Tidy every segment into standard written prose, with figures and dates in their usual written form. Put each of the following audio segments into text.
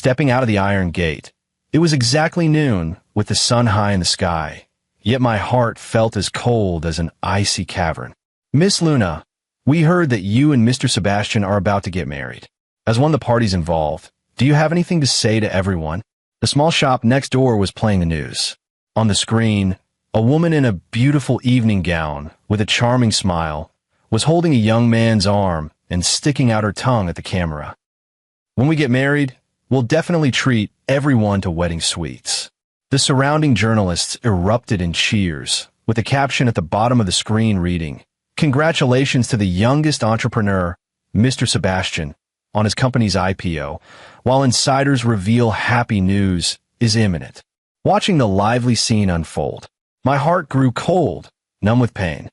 stepping out of the iron gate. It was exactly noon, with the sun high in the sky, yet my heart felt as cold as an icy cavern. Miss Luna, we heard that you and Mr. Sebastian are about to get married. As one of the parties involved, do you have anything to say to everyone? The small shop next door was playing the news. On the screen, a woman in a beautiful evening gown, with a charming smile, was holding a young man's arm and sticking out her tongue at the camera. When we get married, we'll definitely treat everyone to wedding sweets. The surrounding journalists erupted in cheers, with a caption at the bottom of the screen reading, "Congratulations to the youngest entrepreneur, Mr. Sebastian, on his company's IPO, while insiders reveal happy news is imminent." Watching the lively scene unfold, my heart grew cold, numb with pain.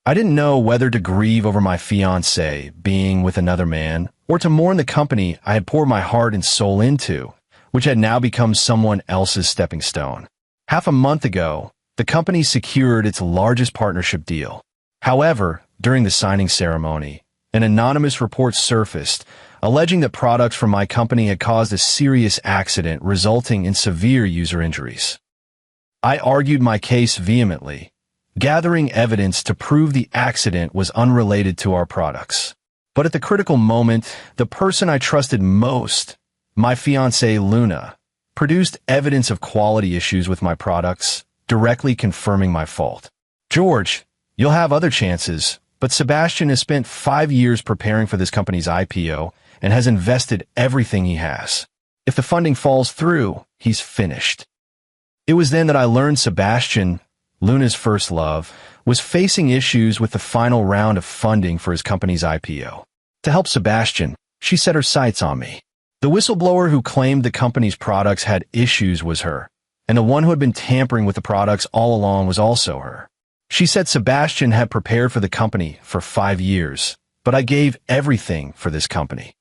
I didn't know whether to grieve over my fiancée being with another man, or to mourn the company I had poured my heart and soul into, which had now become someone else's stepping stone. Half a month ago, the company secured its largest partnership deal. However, during the signing ceremony, an anonymous report surfaced, alleging that products from my company had caused a serious accident resulting in severe user injuries. I argued my case vehemently, gathering evidence to prove the accident was unrelated to our products. But at the critical moment, the person I trusted most, my fiancée Luna, produced evidence of quality issues with my products, directly confirming my fault. "George, you'll have other chances, but Sebastian has spent 5 years preparing for this company's IPO and has invested everything he has. If the funding falls through, he's finished." It was then that I learned Sebastian, Luna's first love, was facing issues with the final round of funding for his company's IPO. To help Sebastian, she set her sights on me. The whistleblower who claimed the company's products had issues was her, and the one who had been tampering with the products all along was also her. She said Sebastian had prepared for the company for 5 years, but I gave everything for this company.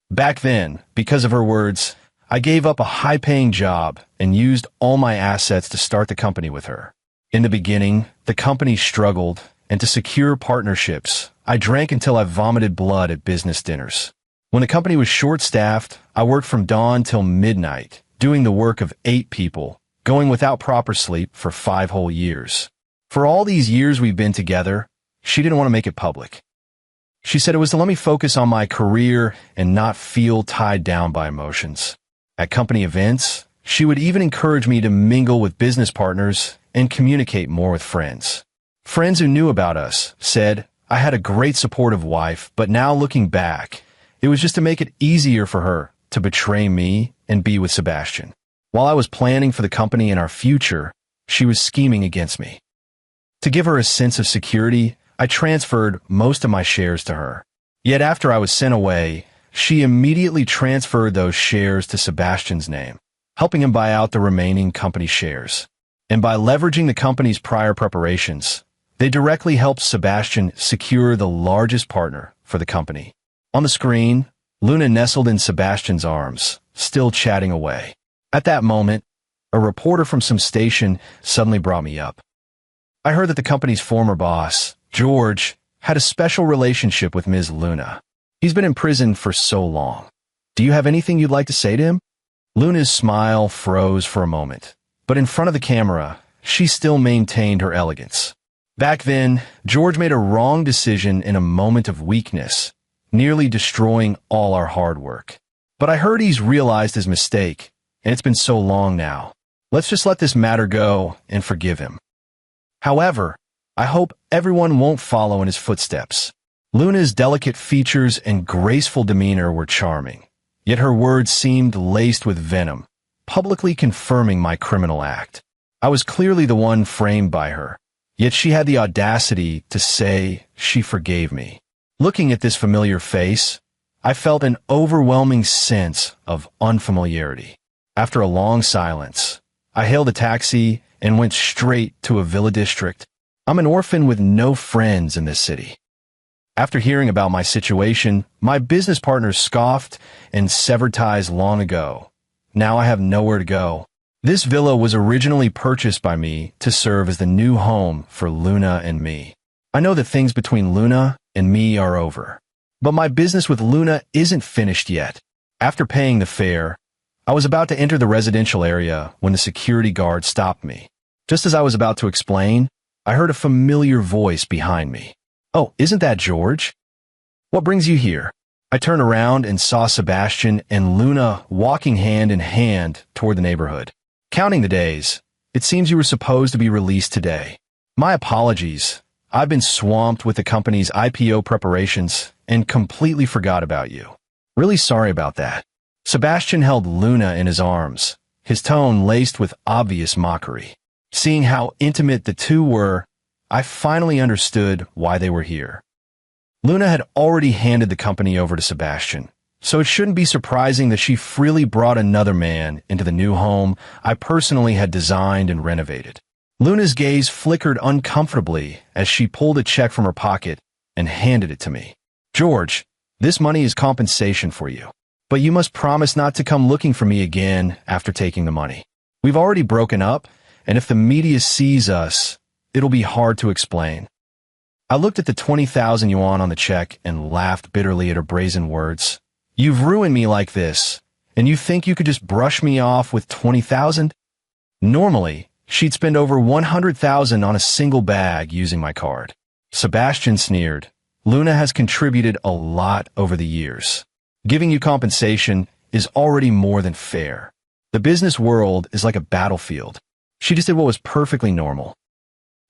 Back then, because of her words, I gave up a high-paying job and used all my assets to start the company with her. In the beginning, the company struggled, and to secure partnerships, I drank until I vomited blood at business dinners. When the company was short-staffed, I worked from dawn till midnight, doing the work of 8 people, going without proper sleep for 5 whole years. For all these years we've been together, she didn't want to make it public. She said it was to let me focus on my career and not feel tied down by emotions. At company events, she would even encourage me to mingle with business partners and communicate more with friends. Friends who knew about us said I had a great supportive wife, but now looking back, it was just to make it easier for her to betray me and be with Sebastian. While I was planning for the company and our future, she was scheming against me. To give her a sense of security, I transferred most of my shares to her. Yet after I was sent away, she immediately transferred those shares to Sebastian's name, helping him buy out the remaining company shares. And by leveraging the company's prior preparations, they directly helped Sebastian secure the largest partner for the company. On the screen, Luna nestled in Sebastian's arms, still chatting away. At that moment, a reporter from some station suddenly brought me up. I heard that the company's former boss, George, had a special relationship with Ms. Luna. He's been in prison for so long. Do you have anything you'd like to say to him? Luna's smile froze for a moment, but in front of the camera, she still maintained her elegance. Back then, George made a wrong decision in a moment of weakness, nearly destroying all our hard work. But I heard he's realized his mistake, and it's been so long now. Let's just let this matter go and forgive him. However, I hope everyone won't follow in his footsteps. Luna's delicate features and graceful demeanor were charming, yet her words seemed laced with venom, publicly confirming my criminal act. I was clearly the one framed by her, yet she had the audacity to say she forgave me. Looking at this familiar face, I felt an overwhelming sense of unfamiliarity. After a long silence, I hailed a taxi and went straight to a villa district. I'm an orphan with no friends in this city. After hearing about my situation, my business partners scoffed and severed ties long ago. Now I have nowhere to go. This villa was originally purchased by me to serve as the new home for Luna and me. I know that things between Luna and me are over, but my business with Luna isn't finished yet. After paying the fare, I was about to enter the residential area when the security guard stopped me. Just as I was about to explain, I heard a familiar voice behind me. "Oh, isn't that George? What brings you here?" I turned around and saw Sebastian and Luna walking hand in hand toward the neighborhood. "Counting the days. It seems you were supposed to be released today. My apologies. I've been swamped with the company's IPO preparations and completely forgot about you. Really sorry about that." Sebastian held Luna in his arms, his tone laced with obvious mockery. Seeing how intimate the two were, I finally understood why they were here. Luna had already handed the company over to Sebastian, so it shouldn't be surprising that she freely brought another man into the new home I personally had designed and renovated. Luna's gaze flickered uncomfortably as she pulled a check from her pocket and handed it to me. "George, this money is compensation for you, but you must promise not to come looking for me again after taking the money. We've already broken up, and if the media sees us, it'll be hard to explain." I looked at the 20,000 yuan on the check and laughed bitterly at her brazen words. "You've ruined me like this, and you think you could just brush me off with 20,000? Normally, she'd spend over 100,000 on a single bag using my card." Sebastian sneered. "Luna has contributed a lot over the years. Giving you compensation is already more than fair. The business world is like a battlefield. She just did what was perfectly normal.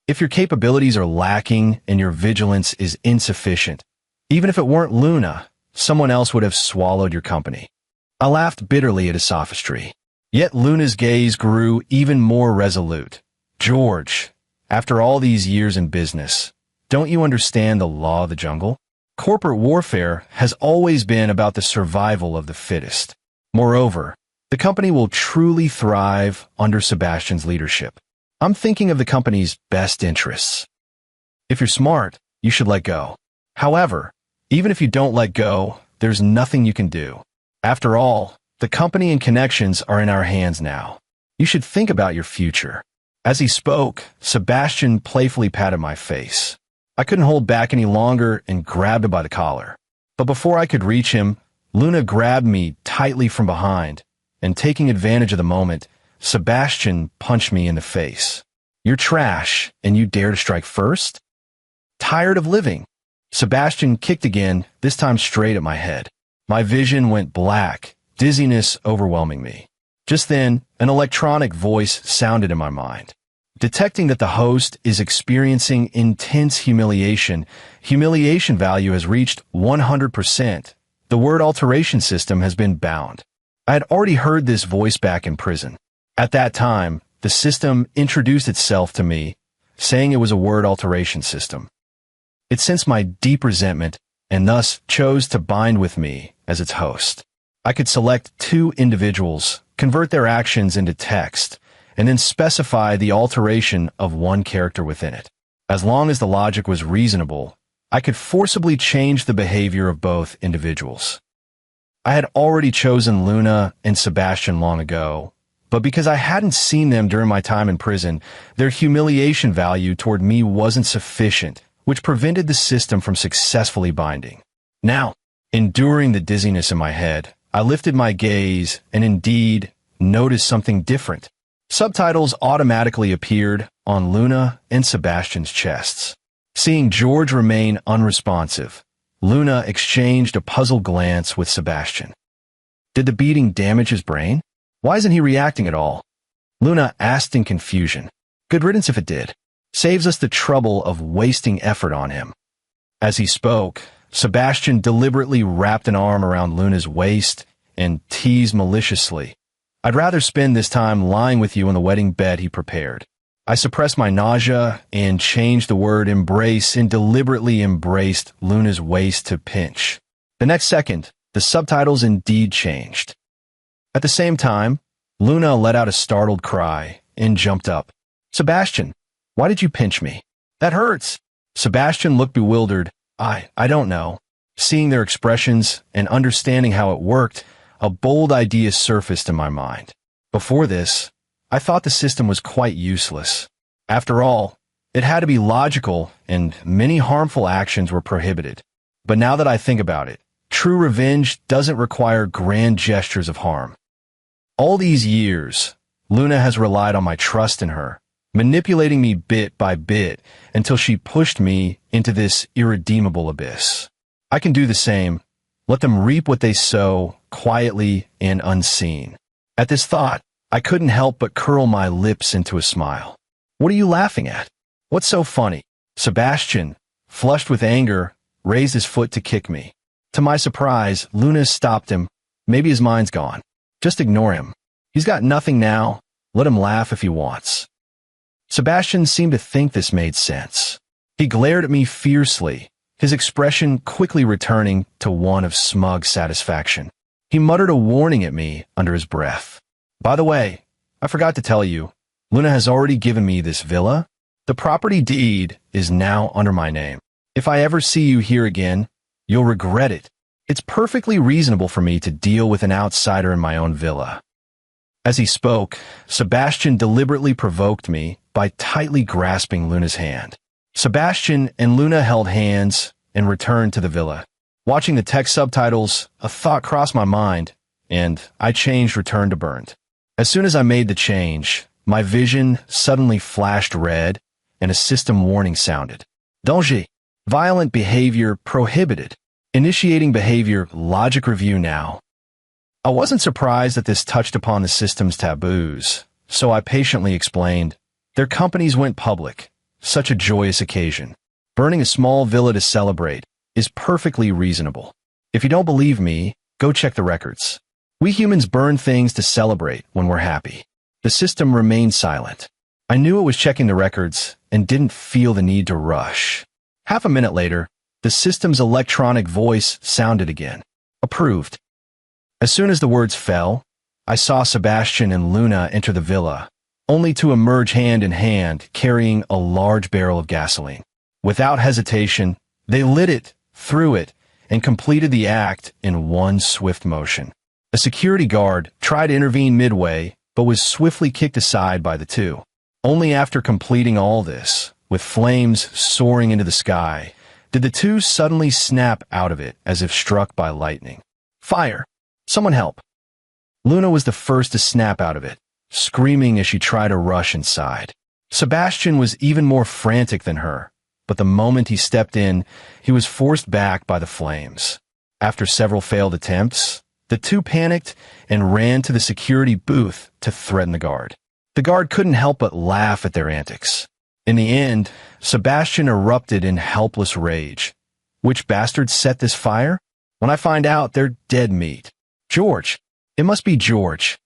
If your capabilities are lacking and your vigilance is insufficient, even if it weren't Luna, someone else would have swallowed your company." I laughed bitterly at his sophistry. Yet Luna's gaze grew even more resolute. "George, after all these years in business, don't you understand the law of the jungle? Corporate warfare has always been about the survival of the fittest. Moreover, the company will truly thrive under Sebastian's leadership. I'm thinking of the company's best interests. If you're smart, you should let go. However, even if you don't let go, there's nothing you can do. After all, the company and connections are in our hands now. You should think about your future." As he spoke, Sebastian playfully patted my face. I couldn't hold back any longer and grabbed him by the collar. But before I could reach him, Luna grabbed me tightly from behind, and taking advantage of the moment, Sebastian punched me in the face. "You're trash, and you dare to strike first? Tired of living?" Sebastian kicked again, this time straight at my head. My vision went black, dizziness overwhelming me. Just then, an electronic voice sounded in my mind. Detecting that the host is experiencing intense humiliation value has reached 100%. The word alteration system has been bound. I had already heard this voice back in prison. At that time, the system introduced itself to me, saying it was a word alteration system. It sensed my deep resentment and thus chose to bind with me as its host. I could select two individuals, convert their actions into text, and then specify the alteration of one character within it. As long as the logic was reasonable, I could forcibly change the behavior of both individuals. I had already chosen Luna and Sebastian long ago, but because I hadn't seen them during my time in prison, their humiliation value toward me wasn't sufficient, which prevented the system from successfully binding. Now, enduring the dizziness in my head, I lifted my gaze and indeed noticed something different. Subtitles automatically appeared on Luna and Sebastian's chests. Seeing George remain unresponsive, Luna exchanged a puzzled glance with Sebastian. Did the beating damage his brain? Why isn't he reacting at all? Luna asked in confusion. Good riddance if it did. Saves us the trouble of wasting effort on him. As he spoke, Sebastian deliberately wrapped an arm around Luna's waist and teased maliciously. I'd rather spend this time lying with you on the wedding bed he prepared. I suppressed my nausea and changed the word embrace and deliberately embraced Luna's waist to pinch. The next second, the subtitles indeed changed. At the same time, Luna let out a startled cry and jumped up. Sebastian, why did you pinch me? That hurts. Sebastian looked bewildered. I don't know. Seeing their expressions and understanding how it worked, a bold idea surfaced in my mind. Before this, I thought the system was quite useless. After all, it had to be logical and many harmful actions were prohibited. But now that I think about it, true revenge doesn't require grand gestures of harm. All these years, Luna has relied on my trust in her, manipulating me bit by bit until she pushed me into this irredeemable abyss. I can do the same. Let them reap what they sow, quietly and unseen. At this thought, I couldn't help but curl my lips into a smile. What are you laughing at? What's so funny? Sebastian, flushed with anger, raised his foot to kick me. To my surprise, Luna stopped him. Maybe his mind's gone. Just ignore him. He's got nothing now. Let him laugh if he wants. Sebastian seemed to think this made sense. He glared at me fiercely, his expression quickly returning to one of smug satisfaction. He muttered a warning at me under his breath. By the way, I forgot to tell you, Luna has already given me this villa. The property deed is now under my name. If I ever see you here again, you'll regret it. It's perfectly reasonable for me to deal with an outsider in my own villa. As he spoke, Sebastian deliberately provoked me by tightly grasping Luna's hand. Sebastian and Luna held hands and returned to the villa. Watching the text subtitles, a thought crossed my mind, and I changed return to burned. As soon as I made the change, my vision suddenly flashed red and a system warning sounded. Danger. Violent behavior prohibited. Initiating behavior logic review now. I wasn't surprised that this touched upon the system's taboos, so I patiently explained. Their companies went public. Such a joyous occasion. Burning a small villa to celebrate is perfectly reasonable. If you don't believe me, go check the records. We humans burn things to celebrate when we're happy. The system remained silent. I knew it was checking the records and didn't feel the need to rush. Half a minute later, the system's electronic voice sounded again. Approved. As soon as the words fell, I saw Sebastian and Luna enter the villa, only to emerge hand in hand carrying a large barrel of gasoline. Without hesitation, they lit it, threw it, and completed the act in one swift motion. A security guard tried to intervene midway, but was swiftly kicked aside by the two. Only after completing all this, with flames soaring into the sky, did the two suddenly snap out of it as if struck by lightning. Fire! Someone help! Luna was the first to snap out of it, screaming as she tried to rush inside. Sebastian was even more frantic than her, but the moment he stepped in, he was forced back by the flames. After several failed attempts, the two panicked and ran to the security booth to threaten the guard. The guard couldn't help but laugh at their antics. In the end, Sebastian erupted in helpless rage. Which bastard set this fire? When I find out, they're dead meat. George! It must be George.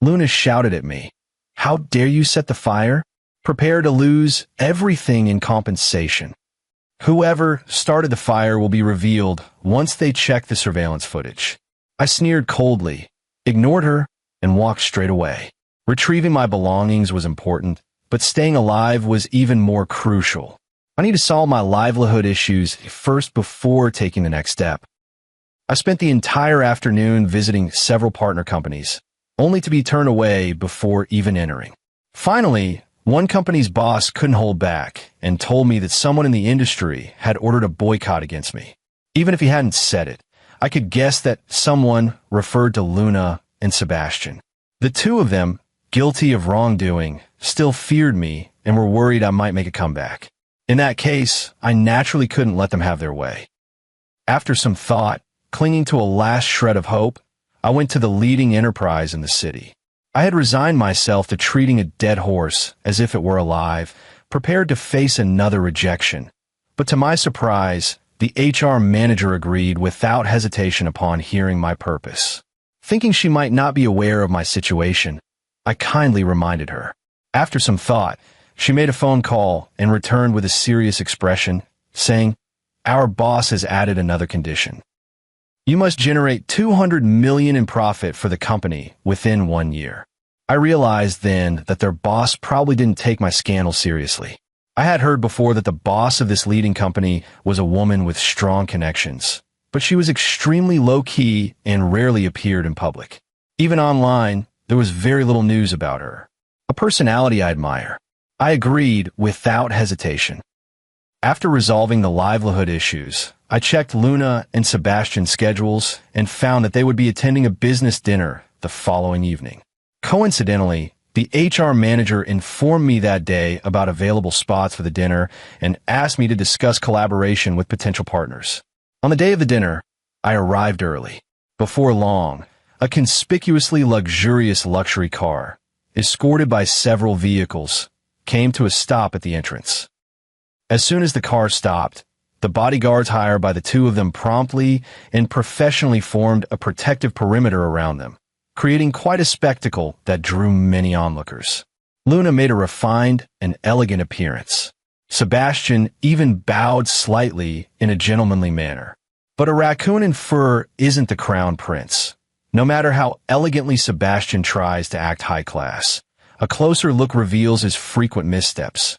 Luna shouted at me. How dare you set the fire? Prepare to lose everything in compensation. Whoever started the fire will be revealed once they check the surveillance footage. I sneered coldly, ignored her, and walked straight away. Retrieving my belongings was important, but staying alive was even more crucial. I need to solve my livelihood issues first before taking the next step. I spent the entire afternoon visiting several partner companies, only to be turned away before even entering. Finally, one company's boss couldn't hold back and told me that someone in the industry had ordered a boycott against me. Even if he hadn't said it, I could guess that someone referred to Luna and Sebastian. The two of them, guilty of wrongdoing, still feared me and were worried I might make a comeback. In that case, I naturally couldn't let them have their way. After some thought, clinging to a last shred of hope, I went to the leading enterprise in the city. I had resigned myself to treating a dead horse as if it were alive, prepared to face another rejection. But to my surprise, the HR manager agreed without hesitation upon hearing my purpose. Thinking she might not be aware of my situation, I kindly reminded her. After some thought, she made a phone call and returned with a serious expression, saying, "Our boss has added another condition. You must generate $200 million in profit for the company within 1 year." I realized then that their boss probably didn't take my scandal seriously. I had heard before that the boss of this leading company was a woman with strong connections, but she was extremely low-key and rarely appeared in public. Even online, there was very little news about her. A personality I admire. I agreed without hesitation. After resolving the livelihood issues, I checked Luna and Sebastian's schedules and found that they would be attending a business dinner the following evening. Coincidentally, the HR manager informed me that day about available spots for the dinner and asked me to discuss collaboration with potential partners. On the day of the dinner, I arrived early. Before long, a conspicuously luxurious luxury car, escorted by several vehicles, came to a stop at the entrance. As soon as the car stopped, the bodyguards hired by the two of them promptly and professionally formed a protective perimeter around them, creating quite a spectacle that drew many onlookers. Luna made a refined and elegant appearance. Sebastian even bowed slightly in a gentlemanly manner. But a raccoon in fur isn't the crown prince. No matter how elegantly Sebastian tries to act high class, a closer look reveals his frequent missteps.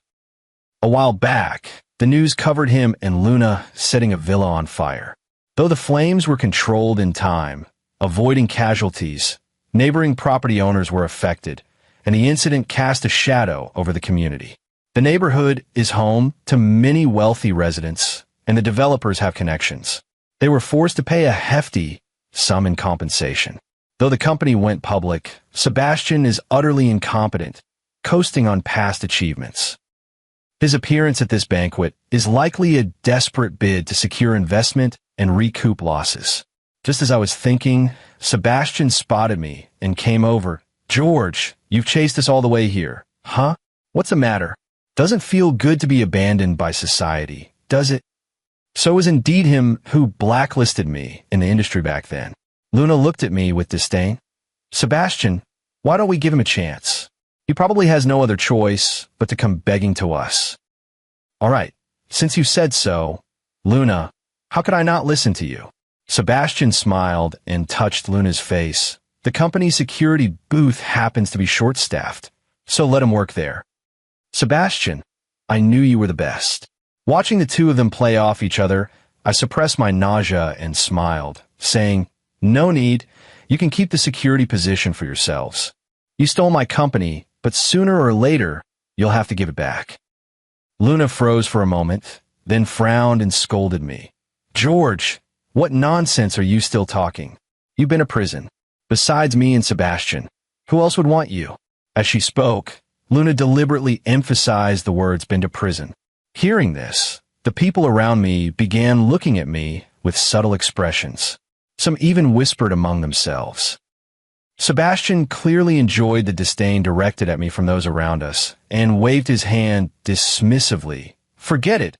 A while back, the news covered him and Luna setting a villa on fire. Though the flames were controlled in time, avoiding casualties, neighboring property owners were affected, and the incident cast a shadow over the community. The neighborhood is home to many wealthy residents, and the developers have connections. They were forced to pay a hefty sum in compensation. Though the company went public, Sebastian is utterly incompetent, coasting on past achievements. His appearance at this banquet is likely a desperate bid to secure investment and recoup losses. Just as I was thinking, Sebastian spotted me and came over. "George, you've chased us all the way here. Huh? What's the matter? Doesn't feel good to be abandoned by society, does it?" So it was indeed him who blacklisted me in the industry back then. Luna looked at me with disdain. "Sebastian, why don't we give him a chance? He probably has no other choice but to come begging to us." "All right, since you said so, Luna, how could I not listen to you?" Sebastian smiled and touched Luna's face. "The company's security booth happens to be short-staffed, so let him work there." "Sebastian, I knew you were the best." Watching the two of them play off each other, I suppressed my nausea and smiled, saying, "No need. You can keep the security position for yourselves. You stole my company, but sooner or later, you'll have to give it back." Luna froze for a moment, then frowned and scolded me. "George, what nonsense are you still talking? You've been to prison. Besides me and Sebastian, who else would want you?" As she spoke, Luna deliberately emphasized the words "been to prison." Hearing this, the people around me began looking at me with subtle expressions. Some even whispered among themselves. Sebastian clearly enjoyed the disdain directed at me from those around us and waved his hand dismissively. "Forget it.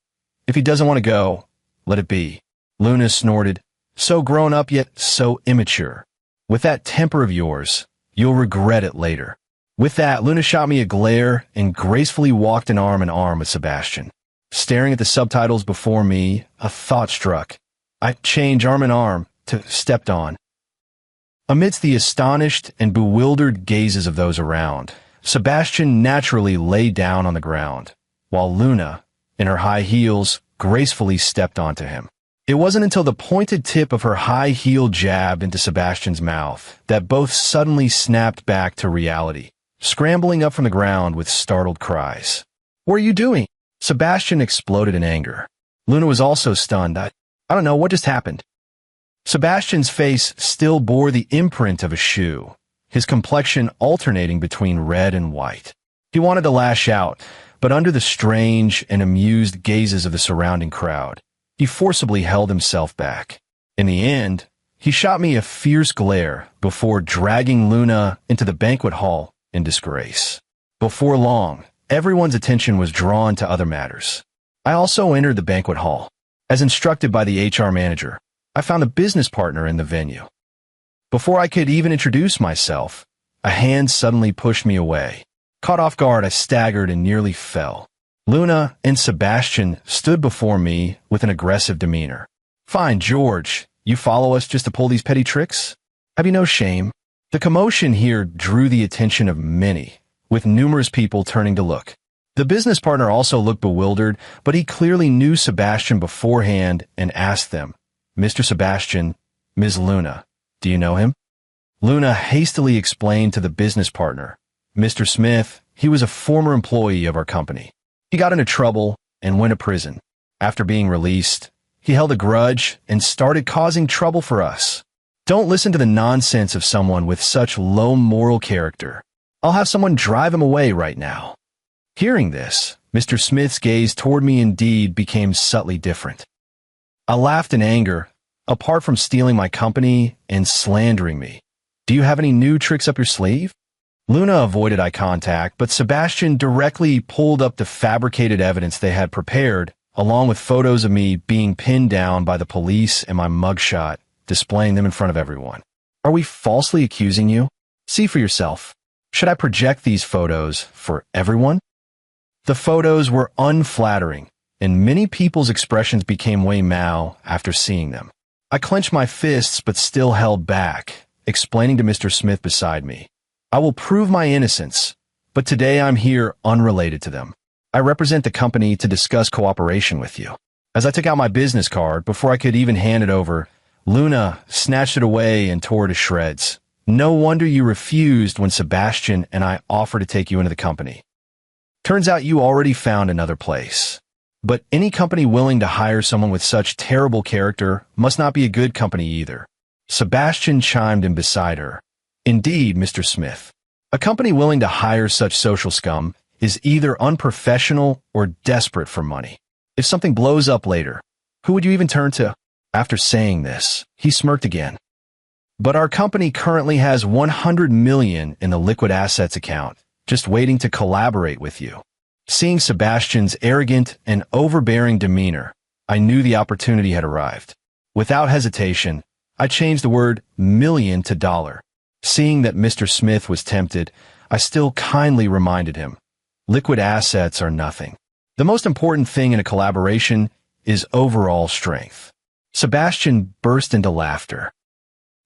If he doesn't want to go, let it be." Luna snorted, "So grown up yet so immature. With that temper of yours, you'll regret it later." With that, Luna shot me a glare and gracefully walked an arm in arm with Sebastian. Staring at the subtitles before me, a thought struck. I changed arm in arm to "stepped on." Amidst the astonished and bewildered gazes of those around, Sebastian naturally lay down on the ground, while Luna, in her high heels, gracefully stepped onto him. It wasn't until the pointed tip of her high heel jabbed into Sebastian's mouth that both suddenly snapped back to reality, scrambling up from the ground with startled cries. "What are you doing?" Sebastian exploded in anger. Luna was also stunned. I don't know, what just happened? Sebastian's face still bore the imprint of a shoe, his complexion alternating between red and white. He wanted to lash out, but under the strange and amused gazes of the surrounding crowd, he forcibly held himself back. In the end, he shot me a fierce glare before dragging Luna into the banquet hall in disgrace. Before long, everyone's attention was drawn to other matters. I also entered the banquet hall. As instructed by the HR manager, I found a business partner in the venue. Before I could even introduce myself, a hand suddenly pushed me away. Caught off guard, I staggered and nearly fell. Luna and Sebastian stood before me with an aggressive demeanor. "Fine, George, you follow us just to pull these petty tricks? Have you no shame?" The commotion here drew the attention of many, with numerous people turning to look. The business partner also looked bewildered, but he clearly knew Sebastian beforehand and asked them, "Mr. Sebastian, Ms. Luna, do you know him?" Luna hastily explained to the business partner, "Mr. Smith, he was a former employee of our company. He got into trouble and went to prison. After being released, he held a grudge and started causing trouble for us. Don't listen to the nonsense of someone with such low moral character. I'll have someone drive him away right now." Hearing this, Mr. Smith's gaze toward me indeed became subtly different. I laughed in anger. "Apart from stealing my company and slandering me, do you have any new tricks up your sleeve?" Luna avoided eye contact, but Sebastian directly pulled up the fabricated evidence they had prepared, along with photos of me being pinned down by the police and my mugshot, displaying them in front of everyone. "Are we falsely accusing you? See for yourself. Should I project these photos for everyone?" The photos were unflattering, and many people's expressions became way mao after seeing them. I clenched my fists but still held back, explaining to Mr. Smith beside me, "I will prove my innocence, but today I'm here unrelated to them. I represent the company to discuss cooperation with you." As I took out my business card, before I could even hand it over, Luna snatched it away and tore it to shreds. "No wonder you refused when Sebastian and I offered to take you into the company. Turns out you already found another place. But any company willing to hire someone with such terrible character must not be a good company either." Sebastian chimed in beside her. "Indeed, Mr. Smith. A company willing to hire such social scum is either unprofessional or desperate for money. If something blows up later, who would you even turn to?" After saying this, he smirked again. "But our company currently has 100 million in the liquid assets account, just waiting to collaborate with you." Seeing Sebastian's arrogant and overbearing demeanor, I knew the opportunity had arrived. Without hesitation, I changed the word million to dollar. Seeing that Mr. Smith was tempted, I still kindly reminded him, "Liquid assets are nothing. The most important thing in a collaboration is overall strength." Sebastian burst into laughter.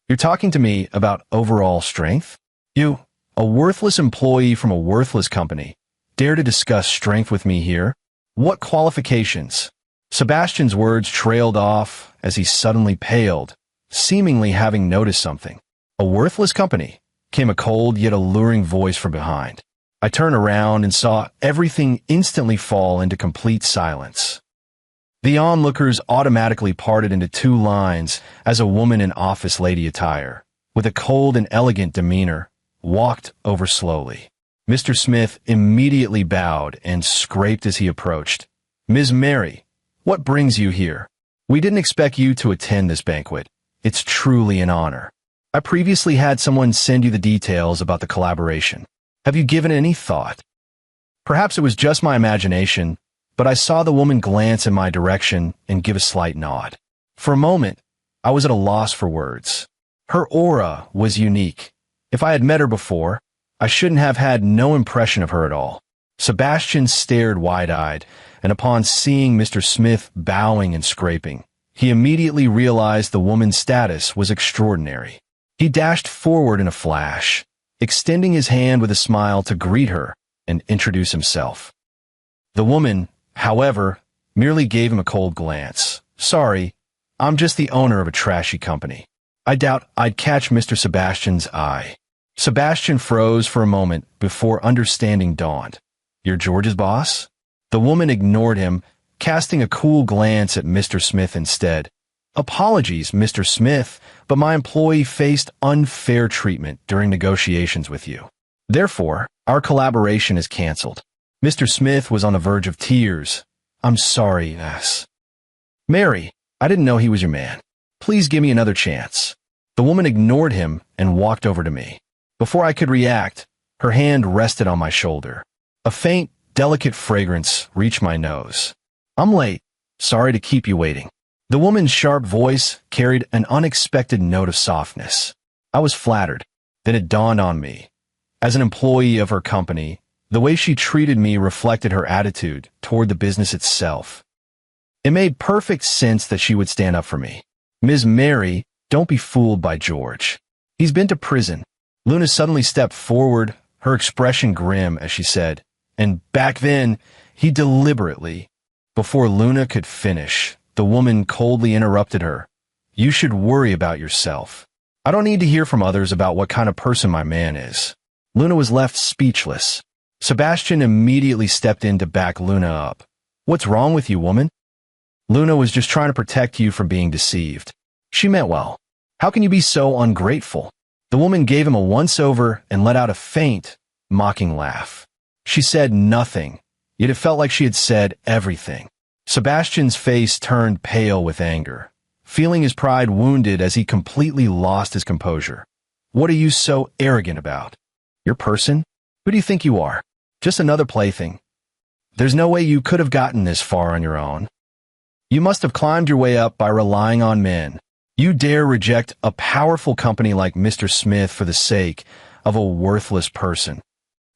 "You're talking to me about overall strength? You, a worthless employee from a worthless company, dare to discuss strength with me here? What qualifications?" Sebastian's words trailed off as he suddenly paled, seemingly having noticed something. "A worthless company?" came a cold yet alluring voice from behind. I turned around and saw everything instantly fall into complete silence. The onlookers automatically parted into two lines as a woman in office lady attire, with a cold and elegant demeanor, walked over slowly. Mr. Smith immediately bowed and scraped as he approached. "Ms. Mary, what brings you here? We didn't expect you to attend this banquet. It's truly an honor. I previously had someone send you the details about the collaboration. Have you given it any thought?" Perhaps it was just my imagination, but I saw the woman glance in my direction and give a slight nod. For a moment, I was at a loss for words. Her aura was unique. If I had met her before, I shouldn't have had no impression of her at all. Sebastian stared wide-eyed, and upon seeing Mr. Smith bowing and scraping, he immediately realized the woman's status was extraordinary. He dashed forward in a flash, extending his hand with a smile to greet her and introduce himself. The woman, however, merely gave him a cold glance. "Sorry, I'm just the owner of a trashy company. I doubt I'd catch Mr. Sebastian's eye." Sebastian froze for a moment before understanding dawned. "You're George's boss?" The woman ignored him, casting a cool glance at Mr. Smith instead. "Apologies, Mr. Smith, but my employee faced unfair treatment during negotiations with you. Therefore, our collaboration is canceled." Mr. Smith was on the verge of tears. "I'm sorry, yes. Mary, I didn't know he was your man. Please give me another chance." The woman ignored him and walked over to me. Before I could react, her hand rested on my shoulder. A faint, delicate fragrance reached my nose. "I'm late. Sorry to keep you waiting." The woman's sharp voice carried an unexpected note of softness. I was flattered. Then it dawned on me. As an employee of her company, the way she treated me reflected her attitude toward the business itself. It made perfect sense that she would stand up for me. "Ms. Mary, don't be fooled by George. He's been to prison." Luna suddenly stepped forward, her expression grim as she said, "And back then, he deliberately..." Before Luna could finish, the woman coldly interrupted her. "You should worry about yourself. I don't need to hear from others about what kind of person my man is." Luna was left speechless. Sebastian immediately stepped in to back Luna up. "What's wrong with you, woman? Luna was just trying to protect you from being deceived. She meant well." How can you be so ungrateful? The woman gave him a once-over and let out a faint, mocking laugh. She said nothing, yet it felt like she had said everything. Sebastian's face turned pale with anger, feeling his pride wounded as he completely lost his composure. What are you so arrogant about? Your person? Who do you think you are? Just another plaything. There's no way you could have gotten this far on your own. You must have climbed your way up by relying on men. You dare reject a powerful company like Mr. Smith for the sake of a worthless person.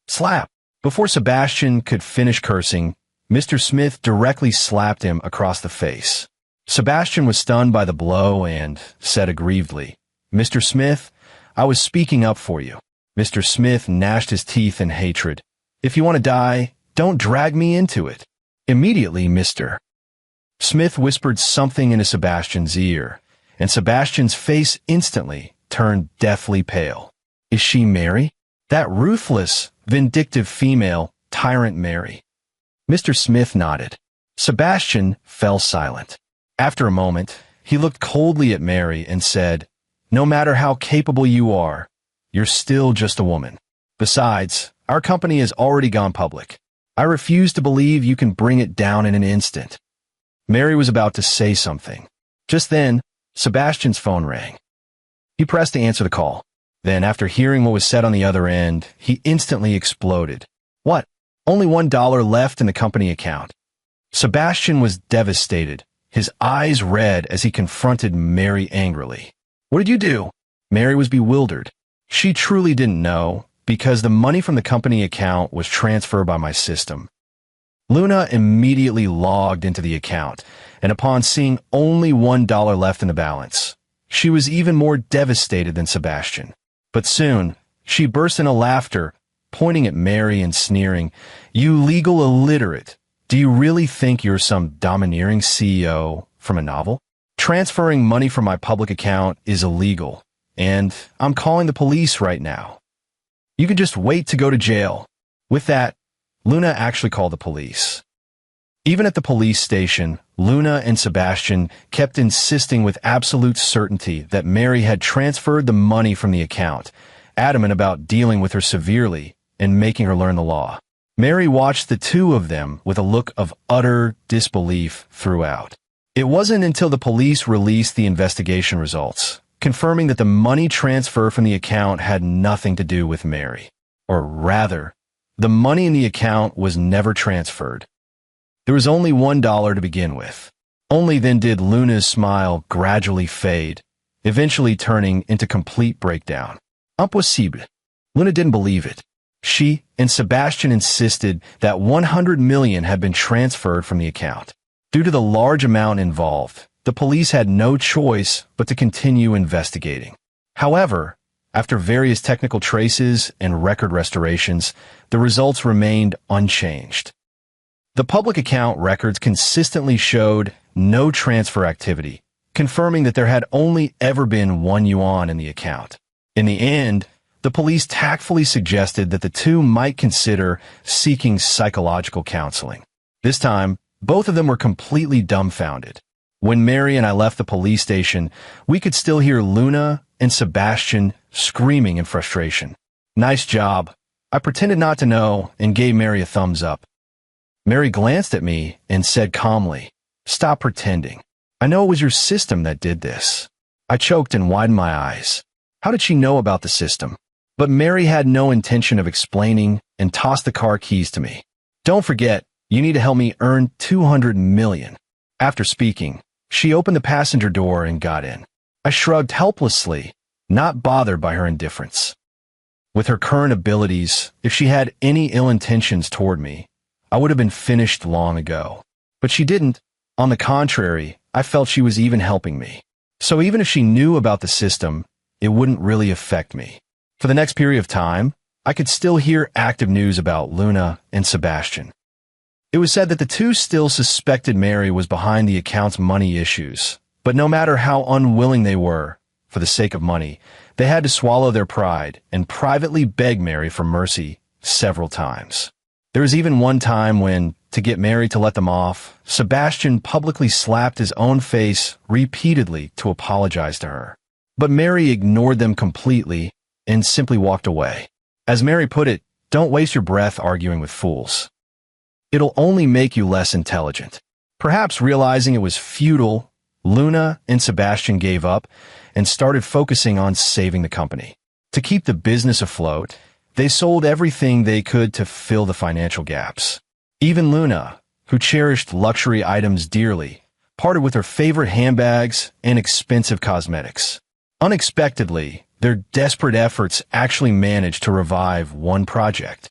Slap! Before Sebastian could finish cursing, Mr. Smith directly slapped him across the face. Sebastian was stunned by the blow and said aggrievedly, "Mr. Smith, I was speaking up for you." Mr. Smith gnashed his teeth in hatred. "If you want to die, don't drag me into it." Immediately, Mr. Smith whispered something into Sebastian's ear, and Sebastian's face instantly turned deathly pale. Is she Mary? That ruthless, vindictive female, tyrant Mary? Mr. Smith nodded. Sebastian fell silent. After a moment, he looked coldly at Mary and said, "No matter how capable you are, you're still just a woman. Besides, our company has already gone public. I refuse to believe you can bring it down in an instant." Mary was about to say something. Just then, Sebastian's phone rang. He pressed to answer the call. Then, after hearing what was said on the other end, he instantly exploded. What? Only $1 left in the company account. Sebastian was devastated, his eyes red as he confronted Mary angrily. "What did you do?" Mary was bewildered. She truly didn't know, because the money from the company account was transferred by my system. Luna immediately logged into the account, and upon seeing only $1 left in the balance, she was even more devastated than Sebastian. But soon, she burst into laughter, pointing at Mary and sneering, "You legal illiterate, do you really think you're some domineering CEO from a novel? Transferring money from my public account is illegal, and I'm calling the police right now. You can just wait to go to jail." With that, Luna actually called the police. Even at the police station, Luna and Sebastian kept insisting with absolute certainty that Mary had transferred the money from the account, adamant about dealing with her severely and making her learn the law. Mary watched the two of them with a look of utter disbelief throughout. It wasn't until the police released the investigation results, confirming that the money transfer from the account had nothing to do with Mary. Or rather, the money in the account was never transferred. There was only $1 to begin with. Only then did Luna's smile gradually fade, eventually turning into complete breakdown. Impossible. Luna didn't believe it. She and Sebastian insisted that 100 million had been transferred from the account. Due to the large amount involved, the police had no choice but to continue investigating. However, after various technical traces and record restorations, the results remained unchanged. The public account records consistently showed no transfer activity, confirming that there had only ever been $1 in the account. In the end, the police tactfully suggested that the two might consider seeking psychological counseling. This time, both of them were completely dumbfounded. When Mary and I left the police station, we could still hear Luna and Sebastian screaming in frustration. "Nice job." I pretended not to know and gave Mary a thumbs up. Mary glanced at me and said calmly, "Stop pretending. I know it was your system that did this." I choked and widened my eyes. How did she know about the system? But Mary had no intention of explaining and tossed the car keys to me. "Don't forget, you need to help me earn 200 million. After speaking, she opened the passenger door and got in. I shrugged helplessly, not bothered by her indifference. With her current abilities, if she had any ill intentions toward me, I would have been finished long ago. But she didn't. On the contrary, I felt she was even helping me. So even if she knew about the system, it wouldn't really affect me. For the next period of time, I could still hear active news about Luna and Sebastian. It was said that the two still suspected Mary was behind the account's money issues, but no matter how unwilling they were, for the sake of money, they had to swallow their pride and privately beg Mary for mercy several times. There was even one time when, to get Mary to let them off, Sebastian publicly slapped his own face repeatedly to apologize to her. But Mary ignored them completely and simply walked away. As Mary put it, don't waste your breath arguing with fools. It'll only make you less intelligent. Perhaps realizing it was futile, Luna and Sebastian gave up and started focusing on saving the company. To keep the business afloat, they sold everything they could to fill the financial gaps. Even Luna, who cherished luxury items dearly, parted with her favorite handbags and expensive cosmetics. Unexpectedly, their desperate efforts actually managed to revive one project.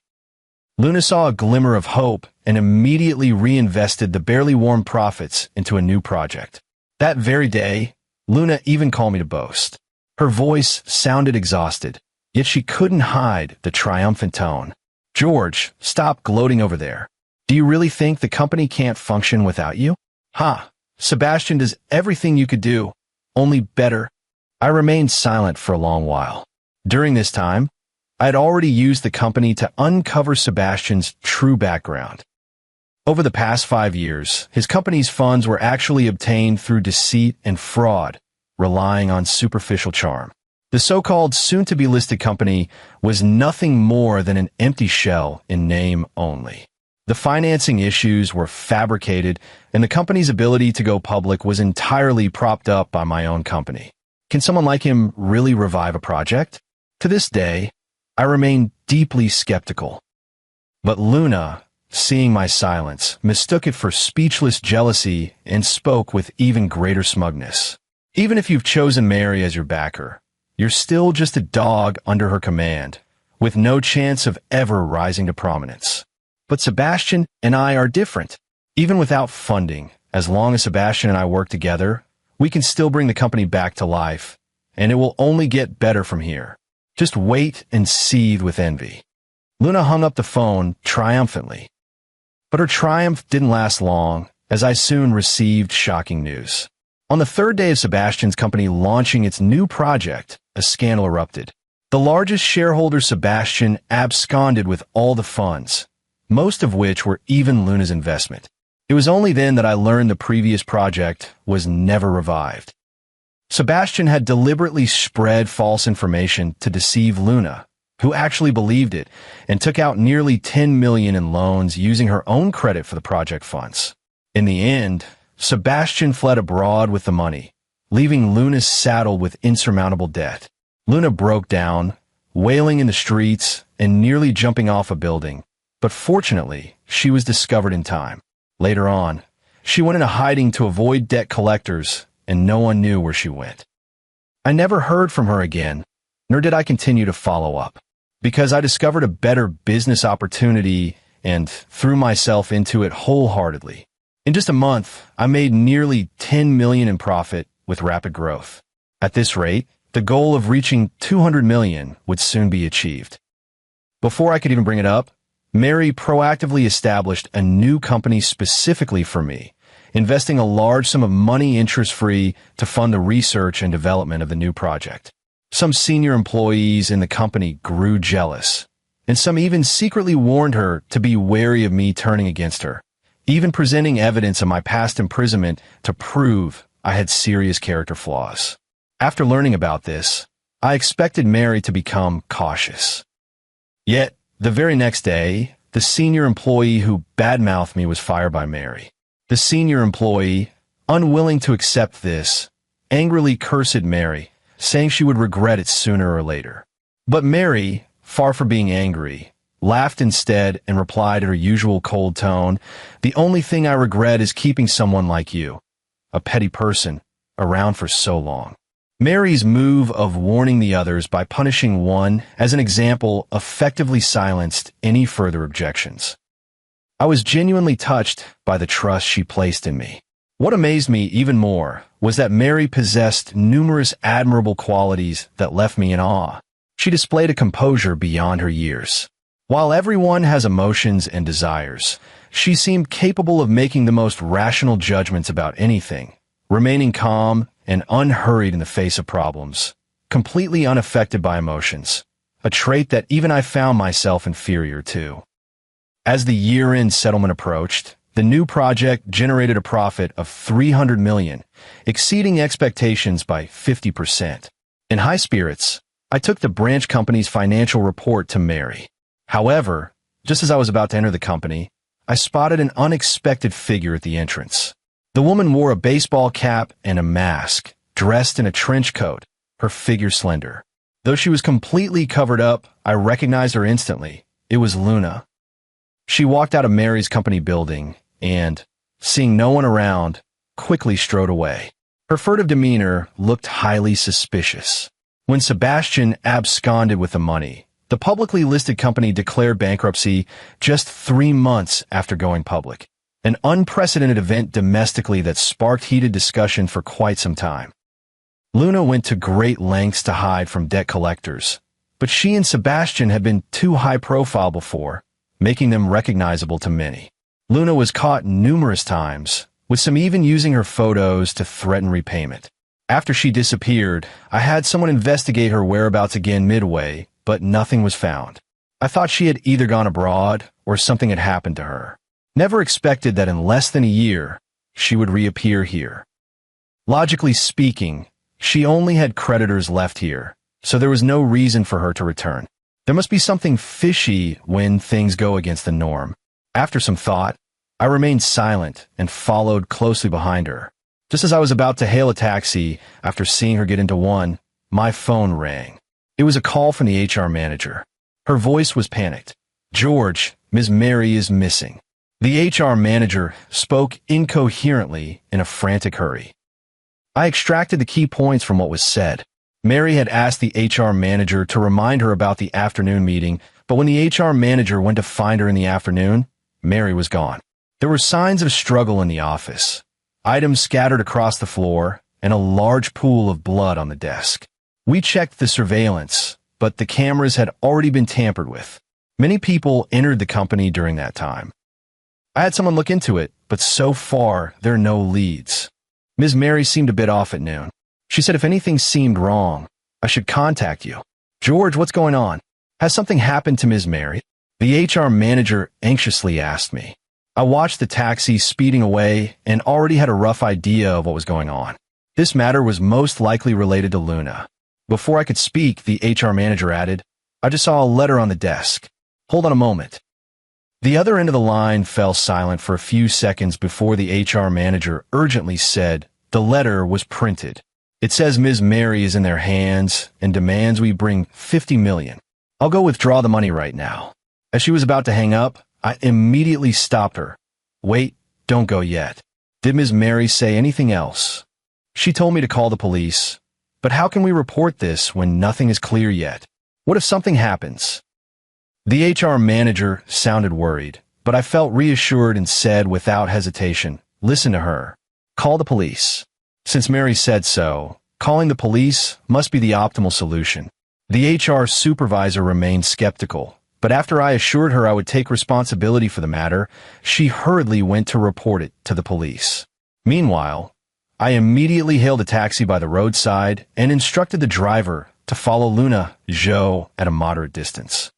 Luna saw a glimmer of hope and immediately reinvested the barely warm profits into a new project. That very day, Luna even called me to boast. Her voice sounded exhausted, yet she couldn't hide the triumphant tone. George, stop gloating over there. Do you really think the company can't function without you? Ha! Sebastian does everything you could do, only better. I remained silent for a long while. During this time, I had already used the company to uncover Sebastian's true background. Over the past 5 years, his company's funds were actually obtained through deceit and fraud, relying on superficial charm. The so-called soon-to-be-listed company was nothing more than an empty shell in name only. The financing issues were fabricated, and the company's ability to go public was entirely propped up by my own company. Can someone like him really revive a project? To this day, I remain deeply skeptical. But Luna, seeing my silence, mistook it for speechless jealousy and spoke with even greater smugness. Even if you've chosen Mary as your backer, you're still just a dog under her command, with no chance of ever rising to prominence. But Sebastian and I are different. Even without funding, as long as Sebastian and I work together, we can still bring the company back to life, and it will only get better from here. Just wait and seethe with envy. Luna hung up the phone triumphantly. But her triumph didn't last long, as I soon received shocking news. On the third day of Sebastian's company launching its new project, a scandal erupted. The largest shareholder, Sebastian, absconded with all the funds, most of which were even Luna's investment. It was only then that I learned the previous project was never revived. Sebastian had deliberately spread false information to deceive Luna, who actually believed it, and took out nearly $10 million in loans using her own credit for the project funds. In the end, Sebastian fled abroad with the money, leaving Luna saddled with insurmountable debt. Luna broke down, wailing in the streets and nearly jumping off a building, but fortunately, she was discovered in time. Later on, she went into hiding to avoid debt collectors, and no one knew where she went. I never heard from her again, nor did I continue to follow up, because I discovered a better business opportunity and threw myself into it wholeheartedly. In just a month, I made nearly $10 million in profit with rapid growth. At this rate, the goal of reaching $200 million would soon be achieved. Before I could even bring it up, Mary proactively established a new company specifically for me, investing a large sum of money interest-free to fund the research and development of the new project. Some senior employees in the company grew jealous, and some even secretly warned her to be wary of me turning against her, even presenting evidence of my past imprisonment to prove I had serious character flaws. After learning about this, I expected Mary to become cautious. Yet, the very next day, the senior employee who badmouthed me was fired by Mary. The senior employee, unwilling to accept this, angrily cursed Mary, saying she would regret it sooner or later. But Mary, far from being angry, laughed instead and replied in her usual cold tone, "The only thing I regret is keeping someone like you, a petty person, around for so long." Mary's move of warning the others by punishing one, as an example, effectively silenced any further objections. I was genuinely touched by the trust she placed in me. What amazed me even more was that Mary possessed numerous admirable qualities that left me in awe. She displayed a composure beyond her years. While everyone has emotions and desires, she seemed capable of making the most rational judgments about anything, remaining calm and unhurried in the face of problems, completely unaffected by emotions, a trait that even I found myself inferior to. As the year-end settlement approached, the new project generated a profit of $300 million, exceeding expectations by 50%. In high spirits, I took the branch company's financial report to Mary. However, just as I was about to enter the company, I spotted an unexpected figure at the entrance. The woman wore a baseball cap and a mask, dressed in a trench coat, her figure slender. Though she was completely covered up, I recognized her instantly. It was Luna. She walked out of Mary's company building and, seeing no one around, quickly strode away. Her furtive demeanor looked highly suspicious. When Sebastian absconded with the money, the publicly listed company declared bankruptcy just 3 months after going public, an unprecedented event domestically that sparked heated discussion for quite some time. Luna went to great lengths to hide from debt collectors, but she and Sebastian had been too high profile before, making them recognizable to many. Luna was caught numerous times, with some even using her photos to threaten repayment. After she disappeared, I had someone investigate her whereabouts again midway, but nothing was found. I thought she had either gone abroad or something had happened to her. Never expected that in less than a year, she would reappear here. Logically speaking, she only had creditors left here, so there was no reason for her to return. There must be something fishy when things go against the norm. After some thought, I remained silent and followed closely behind her. Just as I was about to hail a taxi after seeing her get into one, my phone rang. It was a call from the HR manager. Her voice was panicked. "George, Ms. Mary is missing." The HR manager spoke incoherently in a frantic hurry. I extracted the key points from what was said. Mary had asked the HR manager to remind her about the afternoon meeting, but when the HR manager went to find her in the afternoon, Mary was gone. There were signs of struggle in the office, items scattered across the floor, and a large pool of blood on the desk. We checked the surveillance, but the cameras had already been tampered with. Many people entered the company during that time. I had someone look into it, but so far, there are no leads. Ms. Mary seemed a bit off at noon. She said if anything seemed wrong, I should contact you. "George, what's going on? Has something happened to Ms. Mary?" The HR manager anxiously asked me. I watched the taxi speeding away and already had a rough idea of what was going on. This matter was most likely related to Luna. Before I could speak, the HR manager added, "I just saw a letter on the desk. Hold on a moment." The other end of the line fell silent for a few seconds before the HR manager urgently said, "The letter was printed. It says Ms. Mary is in their hands and demands we bring $50 million. I'll go withdraw the money right now." As she was about to hang up, I immediately stopped her. "Wait, don't go yet. Did Ms. Mary say anything else?" "She told me to call the police. But how can we report this when nothing is clear yet? What if something happens?" The HR manager sounded worried, but I felt reassured and said without hesitation, "Listen to her. Call the police." Since Mary said so, calling the police must be the optimal solution. The HR supervisor remained skeptical, but after I assured her I would take responsibility for the matter, she hurriedly went to report it to the police. Meanwhile, I immediately hailed a taxi by the roadside and instructed the driver to follow Luna Zhou at a moderate distance.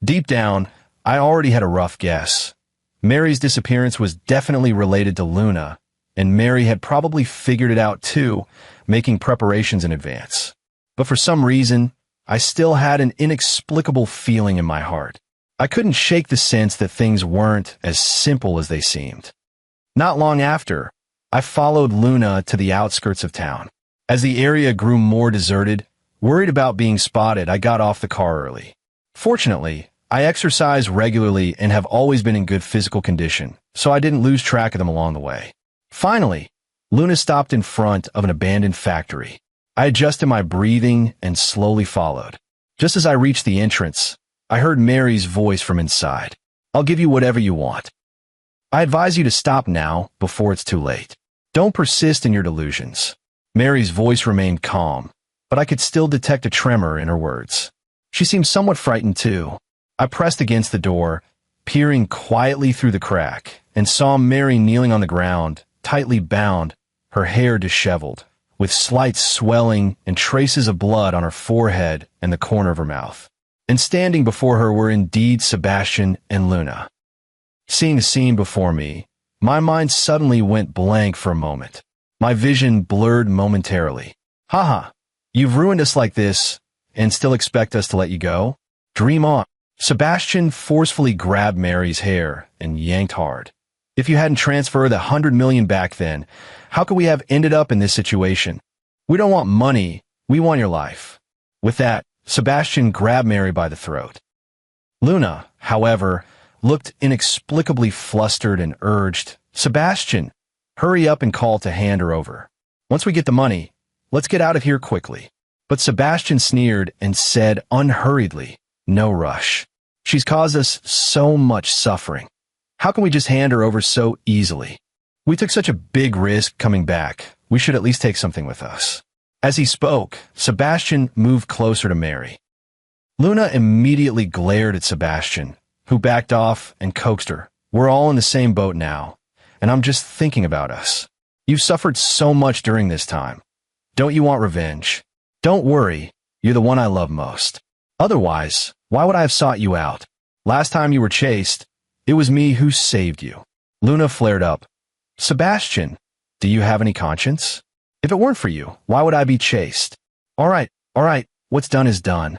Deep down, I already had a rough guess. Mary's disappearance was definitely related to Luna, and Mary had probably figured it out too, making preparations in advance. But for some reason, I still had an inexplicable feeling in my heart. I couldn't shake the sense that things weren't as simple as they seemed. Not long after, I followed Luna to the outskirts of town. As the area grew more deserted, worried about being spotted, I got off the car early. Fortunately, I exercise regularly and have always been in good physical condition, so I didn't lose track of them along the way. Finally, Luna stopped in front of an abandoned factory. I adjusted my breathing and slowly followed. Just as I reached the entrance, I heard Mary's voice from inside. "I'll give you whatever you want. I advise you to stop now before it's too late. Don't persist in your delusions." Mary's voice remained calm, but I could still detect a tremor in her words. She seemed somewhat frightened too. I pressed against the door, peering quietly through the crack, and saw Mary kneeling on the ground, tightly bound, her hair disheveled, with slight swelling and traces of blood on her forehead and the corner of her mouth. And standing before her were indeed Sebastian and Luna. Seeing the scene before me, my mind suddenly went blank for a moment. My vision blurred momentarily. "Haha, You've ruined us like this and still expect us to let you go? Dream on. Sebastian forcefully grabbed Mary's hair and yanked hard. If you hadn't transferred the 100 million back then, how could we have ended up in this situation? We don't want money, we want your life. With that, Sebastian grabbed Mary by the throat. Luna, however, looked inexplicably flustered and urged, Sebastian, hurry up and call to hand her over. Once we get the money, let's get out of here quickly. But Sebastian sneered and said unhurriedly, no rush. She's caused us so much suffering. How can we just hand her over so easily? We took such a big risk coming back. We should at least take something with us. As he spoke, Sebastian moved closer to Mary. Luna immediately glared at Sebastian, who backed off and coaxed her. We're all in the same boat now, and I'm just thinking about us. You've suffered so much during this time. Don't you want revenge? Don't worry, you're the one I love most. Otherwise, why would I have sought you out? Last time you were chased, it was me who saved you. Luna flared up. Sebastian, do you have any conscience? If it weren't for you, why would I be chased? All right, what's done is done.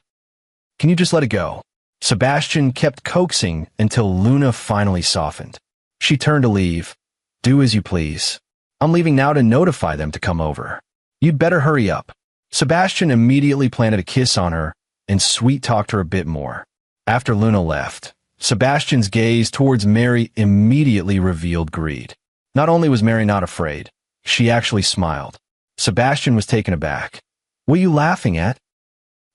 Can you just let it go? Sebastian kept coaxing until Luna finally softened. She turned to leave. Do as you please. I'm leaving now to notify them to come over. You'd better hurry up. Sebastian immediately planted a kiss on her and sweet-talked her a bit more. After Luna left, Sebastian's gaze towards Mary immediately revealed greed. Not only was Mary not afraid, she actually smiled. Sebastian was taken aback. What are you laughing at?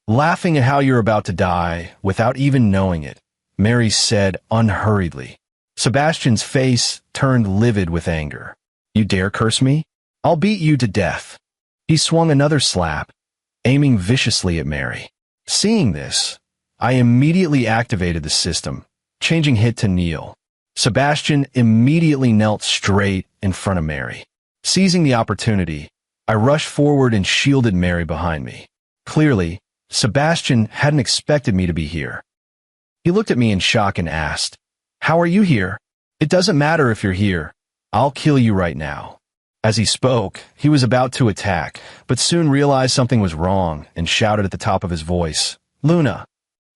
Laughing at how you're about to die without even knowing it, Mary said unhurriedly. Sebastian's face turned livid with anger. You dare curse me? I'll beat you to death. He swung another slap, aiming viciously at Mary. Seeing this, I immediately activated the system, changing hit to kneel. Sebastian immediately knelt straight in front of Mary. Seizing the opportunity, I rushed forward and shielded Mary behind me. Clearly, Sebastian hadn't expected me to be here. He looked at me in shock and asked, How are you here? It doesn't matter if you're here. I'll kill you right now. As he spoke, he was about to attack, but soon realized something was wrong and shouted at the top of his voice, Luna,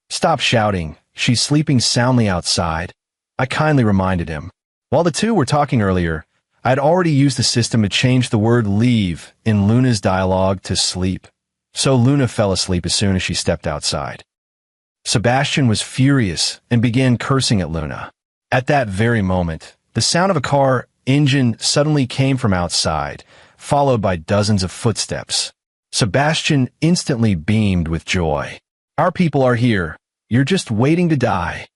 stop shouting. She's sleeping soundly outside. I kindly reminded him. While the two were talking earlier, I had already used the system to change the word leave in Luna's dialogue to sleep. So Luna fell asleep as soon as she stepped outside. Sebastian was furious and began cursing at Luna. At that very moment, the sound of a car engine suddenly came from outside, followed by dozens of footsteps. Sebastian instantly beamed with joy. Our people are here. You're just waiting to die.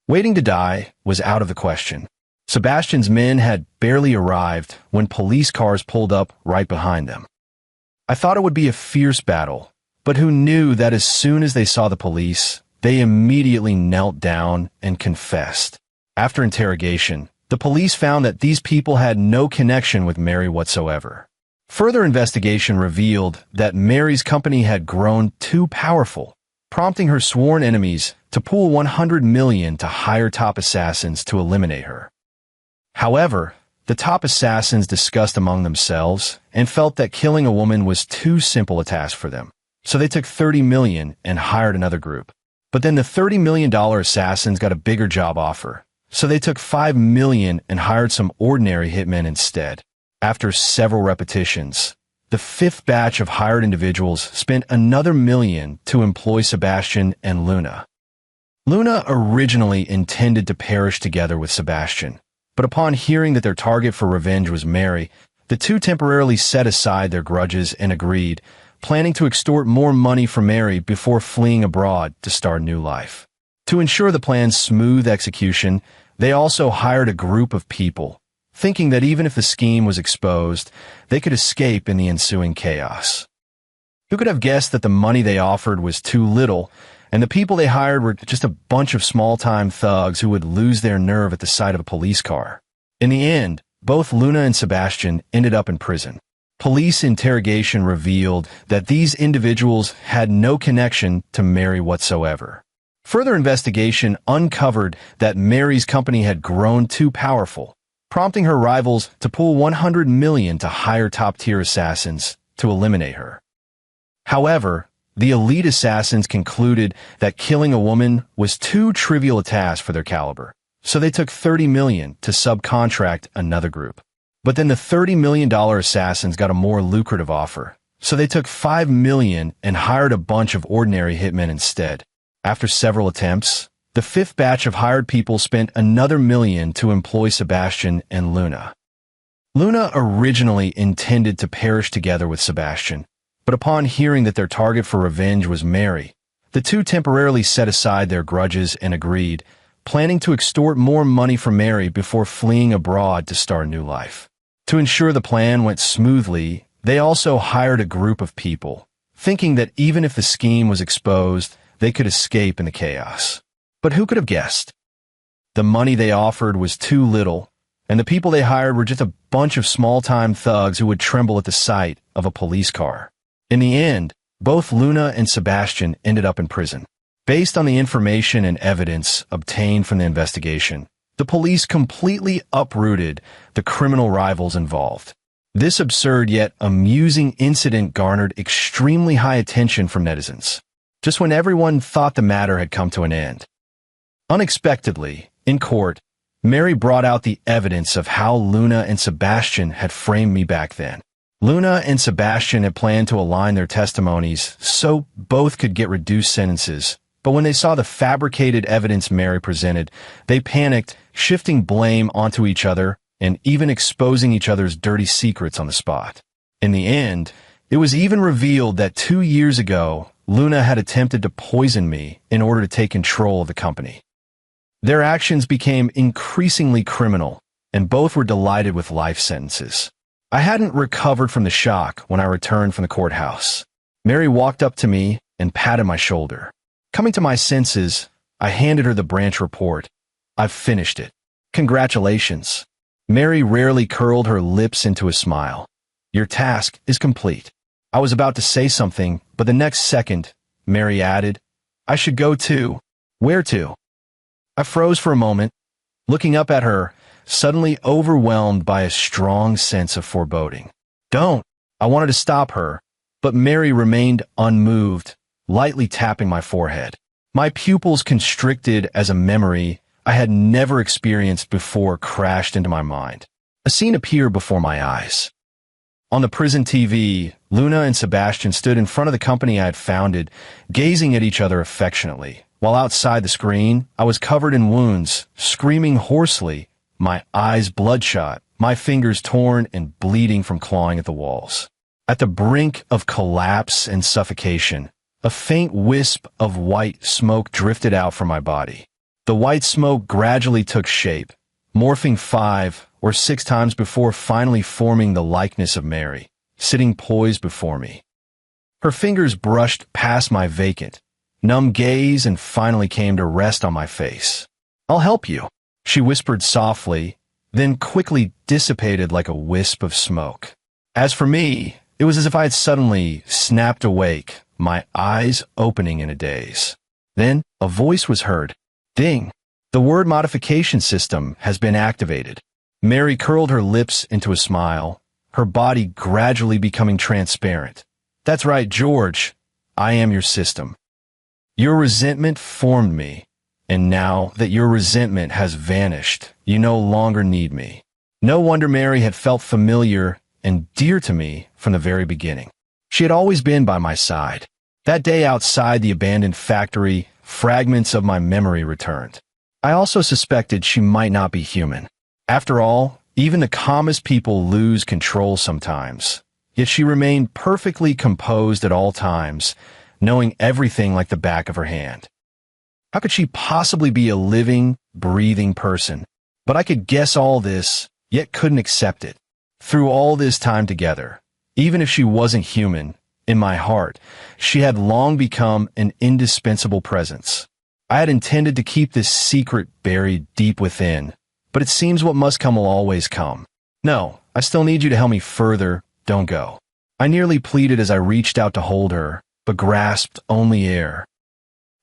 Waiting to die was out of the question. Sebastian's men had barely arrived when police cars pulled up right behind them. I thought it would be a fierce battle, but who knew that as soon as they saw the police, they immediately knelt down and confessed. After interrogation, the police found that these people had no connection with Mary whatsoever. Further investigation revealed that Mary's company had grown too powerful, prompting her sworn enemies to pool 100 million to hire top assassins to eliminate her. However, the top assassins discussed among themselves and felt that killing a woman was too simple a task for them, so they took 30 million and hired another group. But then the $30 million assassins got a bigger job offer, so they took 5 million and hired some ordinary hitmen instead. After several repetitions, the fifth batch of hired individuals spent another million to employ Sebastian and Luna. Luna originally intended to perish together with Sebastian, but upon hearing that their target for revenge was Mary, the two temporarily set aside their grudges and agreed, planning to extort more money from Mary before fleeing abroad to start a new life. To ensure the plan's smooth execution, they also hired a group of people, thinking that even if the scheme was exposed, they could escape in the ensuing chaos. Who could have guessed that the money they offered was too little, and the people they hired were just a bunch of small-time thugs who would lose their nerve at the sight of a police car? In the end, both Luna and Sebastian ended up in prison. Police interrogation revealed that these individuals had no connection to Mary whatsoever. Further investigation uncovered that Mary's company had grown too powerful, prompting her rivals to pool 100 million to hire top-tier assassins to eliminate her. However, the elite assassins concluded that killing a woman was too trivial a task for their caliber, so they took $30 million to subcontract another group. But then the $30 million assassins got a more lucrative offer, so they took $5 million and hired a bunch of ordinary hitmen instead. After several attempts, the fifth batch of hired people spent another $1 million to employ Sebastian and Luna. Luna originally intended to perish together with Sebastian, but upon hearing that their target for revenge was Mary, the two temporarily set aside their grudges and agreed, planning to extort more money from Mary before fleeing abroad to start a new life. To ensure the plan went smoothly, they also hired a group of people, thinking that even if the scheme was exposed, they could escape in the chaos. But who could have guessed? The money they offered was too little, and the people they hired were just a bunch of small-time thugs who would tremble at the sight of a police car. In the end, both Luna and Sebastian ended up in prison. Based on the information and evidence obtained from the investigation, the police completely uprooted the criminal rivals involved. This absurd yet amusing incident garnered extremely high attention from netizens, just when everyone thought the matter had come to an end. Unexpectedly, in court, Mary brought out the evidence of how Luna and Sebastian had framed me back then. Luna and Sebastian had planned to align their testimonies so both could get reduced sentences, but when they saw the fabricated evidence Mary presented, they panicked, shifting blame onto each other and even exposing each other's dirty secrets on the spot. In the end, it was even revealed that 2 years ago, Luna had attempted to poison me in order to take control of the company. Their actions became increasingly criminal, and both were delighted with life sentences. I hadn't recovered from the shock when I returned from the courthouse. Mary walked up to me and patted my shoulder. Coming to my senses, I handed her the branch report. I've finished it. Congratulations. Mary rarely curled her lips into a smile. Your task is complete. I was about to say something, but the next second, Mary added, I should go too. Where to? I froze for a moment, looking up at her, suddenly overwhelmed by a strong sense of foreboding. Don't! I wanted to stop her, but Mary remained unmoved, lightly tapping my forehead. My pupils constricted as a memory I had never experienced before crashed into my mind. A scene appeared before my eyes. On the prison TV, Luna and Sebastian stood in front of the company I had founded, gazing at each other affectionately. While outside the screen, I was covered in wounds, screaming hoarsely, my eyes bloodshot, my fingers torn and bleeding from clawing at the walls. At the brink of collapse and suffocation, a faint wisp of white smoke drifted out from my body. The white smoke gradually took shape, morphing 5 or 6 times before finally forming the likeness of Mary, sitting poised before me. Her fingers brushed past my vacant, numb gaze and finally came to rest on my face. I'll help you, she whispered softly, then quickly dissipated like a wisp of smoke. As for me, it was as if I had suddenly snapped awake, my eyes opening in a daze. Then a voice was heard. Ding! The word modification system has been activated. Mary curled her lips into a smile, her body gradually becoming transparent. That's right, George. I am your system. Your resentment formed me, and now that your resentment has vanished, you no longer need me. No wonder Mary had felt familiar and dear to me from the very beginning. She had always been by my side. That day outside the abandoned factory, fragments of my memory returned. I also suspected she might not be human. After all, even the calmest people lose control sometimes. Yet she remained perfectly composed at all times, knowing everything like the back of her hand. How could she possibly be a living, breathing person? But I could guess all this, yet couldn't accept it. Through all this time together, even if she wasn't human, in my heart, she had long become an indispensable presence. I had intended to keep this secret buried deep within, but it seems what must come will always come. No, I still need you to help me further. Don't go. I nearly pleaded as I reached out to hold her, but grasped only air.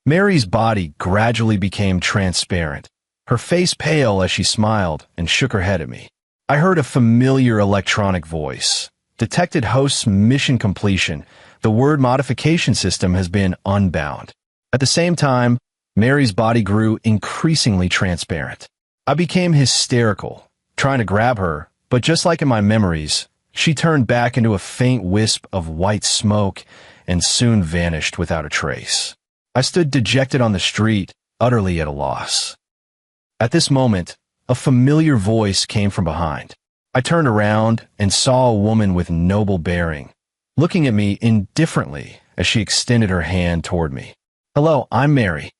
Mary's body gradually became transparent, her face pale as she smiled and shook her head at me. I heard a familiar electronic voice, detected host's mission completion, The word modification system has been unbound. At the same time, Mary's body grew increasingly transparent. I became hysterical, trying to grab her, but just like in my memories, she turned back into a faint wisp of white smoke and soon vanished without a trace. I stood dejected on the street, utterly at a loss. At this moment, a familiar voice came from behind. I turned around and saw a woman with noble bearing, looking at me indifferently as she extended her hand toward me. "Hello, I'm Mary,"